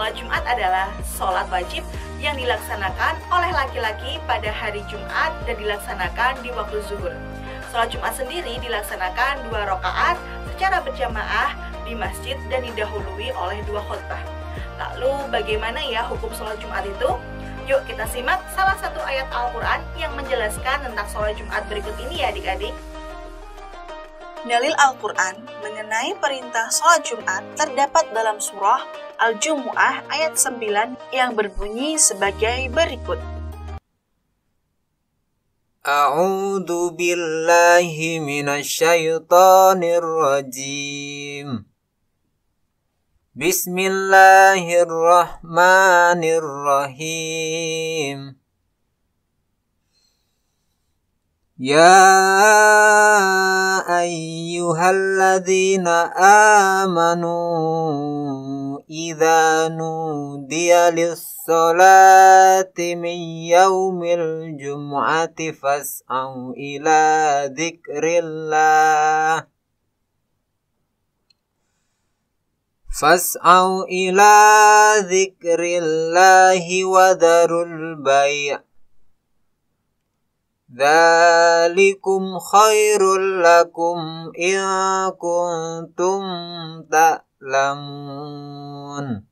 Sholat Jumat adalah sholat wajib yang dilaksanakan oleh laki-laki pada hari Jumat dan dilaksanakan di waktu zuhur. Sholat Jumat sendiri dilaksanakan 2 rakaat secara berjamaah di masjid dan didahului oleh 2 khutbah. Lalu bagaimana ya hukum sholat Jumat itu? Yuk kita simak salah satu ayat Al-Quran yang menjelaskan tentang sholat Jumat berikut ini ya adik-adik. Dalil Al-Quran mengenai perintah sholat Jumat terdapat dalam surah Al-Jumu'ah ayat 9 yang berbunyi sebagai berikut. A'udzu billahi minasyaitonir rajim. Bismillahirrahmanirrahim. Ya ayyuhalladzina amanu idza nudiya lis-salati min yaumil jum'ati fas'au ila dzikrillah wa dharul bai'. Dzalikum khairul lakum in kuntum ta'lamun.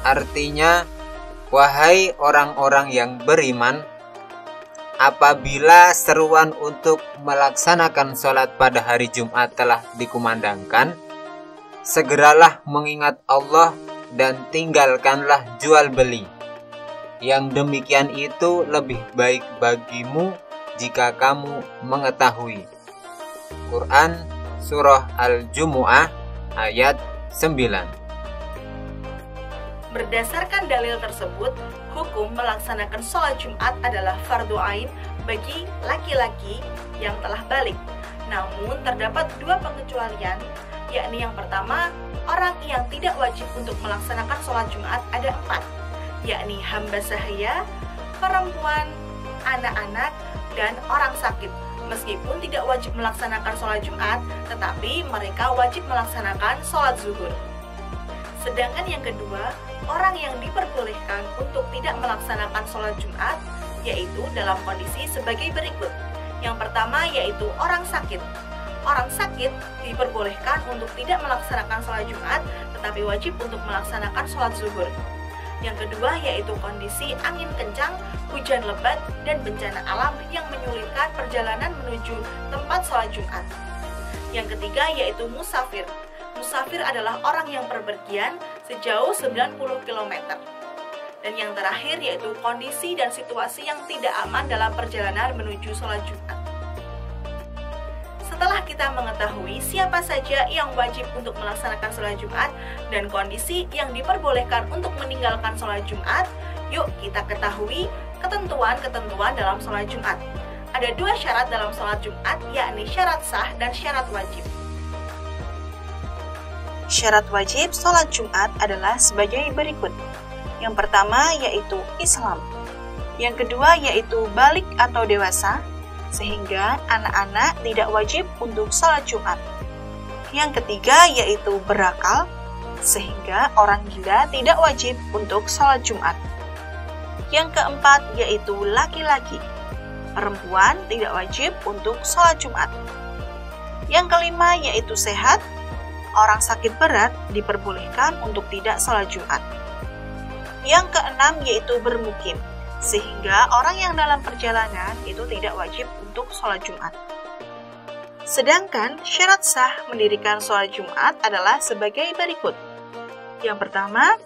Artinya, wahai orang-orang yang beriman, apabila seruan untuk melaksanakan sholat pada hari Jumat telah dikumandangkan, segeralah mengingat Allah dan tinggalkanlah jual beli. Yang demikian itu lebih baik bagimu jika kamu mengetahui. Quran Surah Al-Jumu'ah ayat 9. Berdasarkan dalil tersebut, hukum melaksanakan sholat Jumat adalah fardu ain bagi laki-laki yang telah balik. Namun terdapat 2 pengecualian, yakni yang pertama, orang yang tidak wajib untuk melaksanakan sholat Jumat ada 4, yakni hamba sahaya, perempuan, anak-anak, dan orang sakit. Meskipun tidak wajib melaksanakan sholat Jumat, tetapi mereka wajib melaksanakan sholat zuhur. Sedangkan yang kedua, orang yang diperbolehkan untuk tidak melaksanakan sholat Jumat, yaitu dalam kondisi sebagai berikut. Yang pertama yaitu orang sakit. Orang sakit diperbolehkan untuk tidak melaksanakan sholat Jumat, tetapi wajib untuk melaksanakan sholat zuhur. Yang kedua yaitu kondisi angin kencang, hujan lebat, dan bencana alam yang menyulitkan perjalanan menuju tempat sholat Jumat. Yang ketiga yaitu musafir. Musafir adalah orang yang berpergian sejauh 90 km. Dan yang terakhir yaitu kondisi dan situasi yang tidak aman dalam perjalanan menuju sholat Jumat. Setelah kita mengetahui siapa saja yang wajib untuk melaksanakan sholat Jumat dan kondisi yang diperbolehkan untuk meninggalkan sholat Jumat, yuk kita ketahui ketentuan-ketentuan dalam sholat Jumat. Ada 2 syarat dalam sholat Jumat, yakni syarat sah dan syarat wajib. Syarat wajib sholat Jumat adalah sebagai berikut. Yang pertama yaitu Islam. Yang kedua yaitu balik atau dewasa, sehingga anak-anak tidak wajib untuk sholat Jumat. Yang ketiga yaitu berakal, sehingga orang gila tidak wajib untuk sholat Jumat. Yang keempat yaitu laki-laki. Perempuan tidak wajib untuk sholat Jumat. Yang kelima yaitu sehat. Orang sakit berat diperbolehkan untuk tidak sholat Jumat. Yang keenam yaitu bermukim, sehingga orang yang dalam perjalanan itu tidak wajib untuk sholat Jumat. Sedangkan syarat sah mendirikan sholat Jumat adalah sebagai berikut. Yang pertama,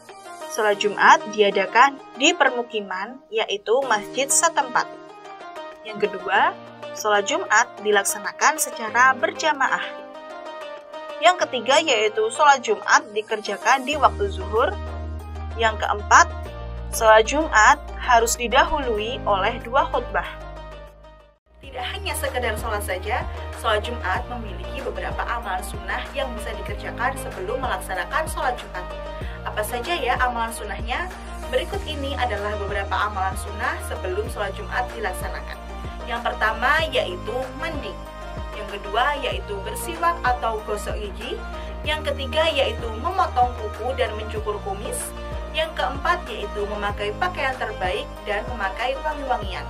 sholat Jumat diadakan di permukiman, yaitu masjid setempat. Yang kedua, sholat Jumat dilaksanakan secara berjamaah. Yang ketiga yaitu sholat Jumat dikerjakan di waktu zuhur. Yang keempat, sholat Jumat harus didahului oleh 2 khutbah. Tidak hanya sekedar sholat saja, sholat Jumat memiliki beberapa amalan sunnah yang bisa dikerjakan sebelum melaksanakan sholat Jumat. Apa saja ya amalan sunnahnya? Berikut ini adalah beberapa amalan sunnah sebelum sholat Jumat dilaksanakan. Yang pertama yaitu mandi. Yang kedua yaitu bersiwak atau gosok gigi. Yang ketiga yaitu memotong kuku dan mencukur kumis. Yang keempat yaitu memakai pakaian terbaik dan memakai wangi-wangian.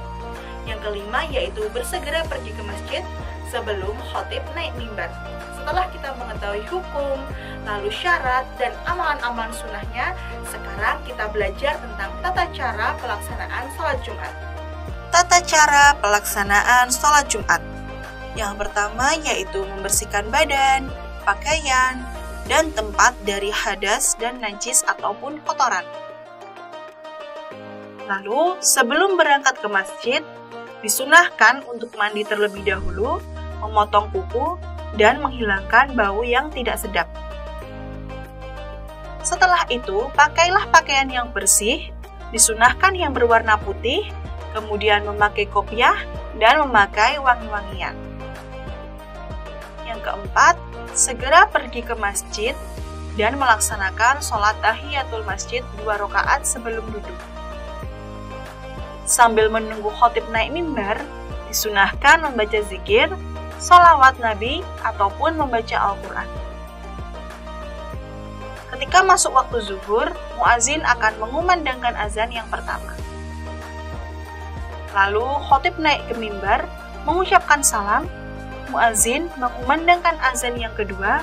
Yang kelima yaitu bersegera pergi ke masjid sebelum khotib naik mimbar. Setelah kita mengetahui hukum, lalu syarat, dan amalan-amalan sunnahnya, sekarang kita belajar tentang tata cara pelaksanaan sholat Jumat. Tata cara pelaksanaan sholat Jumat. Yang pertama yaitu membersihkan badan, pakaian, dan tempat dari hadas dan najis ataupun kotoran. Lalu, sebelum berangkat ke masjid, disunahkan untuk mandi terlebih dahulu, memotong kuku, dan menghilangkan bau yang tidak sedap. Setelah itu, pakailah pakaian yang bersih, disunahkan yang berwarna putih, kemudian memakai kopiah, dan memakai wangi-wangian. Yang keempat, segera pergi ke masjid dan melaksanakan sholat tahiyatul masjid 2 rakaat sebelum duduk. Sambil menunggu khotib naik mimbar, disunahkan membaca zikir, sholawat Nabi, ataupun membaca Al-Quran. Ketika masuk waktu zuhur, muazin akan mengumandangkan azan yang pertama. Lalu khotib naik ke mimbar, mengucapkan salam, muazin mengumandangkan azan yang kedua.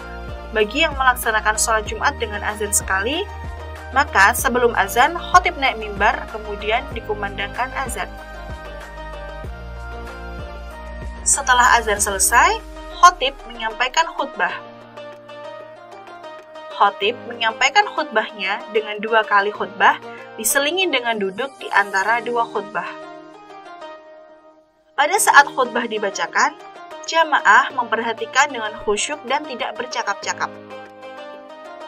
Bagi yang melaksanakan sholat Jumat dengan azan sekali, maka sebelum azan, khotib naik mimbar, kemudian dikumandangkan azan. Setelah azan selesai, khotib menyampaikan khutbah. Khotib menyampaikan khutbahnya dengan 2 kali khutbah, diselingi dengan duduk di antara 2 khutbah. Pada saat khutbah dibacakan, jamaah memperhatikan dengan khusyuk dan tidak bercakap-cakap.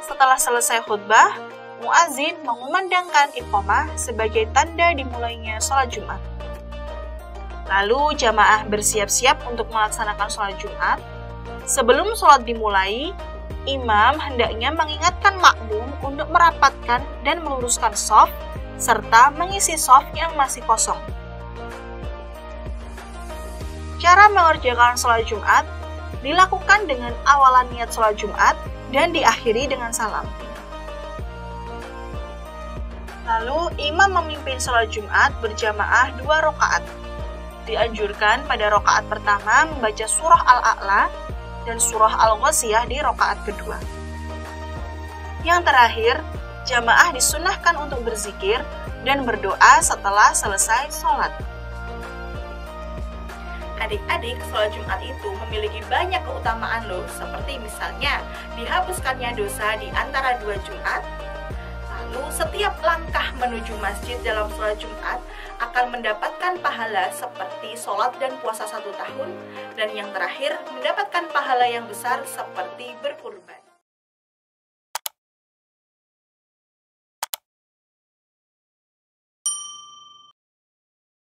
Setelah selesai khutbah, muazin mengumandangkan iqamah sebagai tanda dimulainya sholat Jumat. Lalu jamaah bersiap-siap untuk melaksanakan sholat Jumat. Sebelum sholat dimulai, imam hendaknya mengingatkan makmum untuk merapatkan dan meluruskan shaf, serta mengisi shaf yang masih kosong. Cara mengerjakan sholat Jumat dilakukan dengan awalan niat sholat Jumat dan diakhiri dengan salam. Lalu, imam memimpin sholat Jumat berjamaah 2 rakaat. Dianjurkan pada rakaat pertama membaca surah Al-A'la dan surah Al-Ghasyiyah di rakaat kedua. Yang terakhir, jamaah disunahkan untuk berzikir dan berdoa setelah selesai sholat. Adik-adik, sholat Jumat itu memiliki banyak keutamaan loh, seperti misalnya dihapuskannya dosa di antara 2 Jumat. Lalu setiap langkah menuju masjid dalam sholat Jumat akan mendapatkan pahala seperti sholat dan puasa 1 tahun. Dan yang terakhir, mendapatkan pahala yang besar seperti berkurban.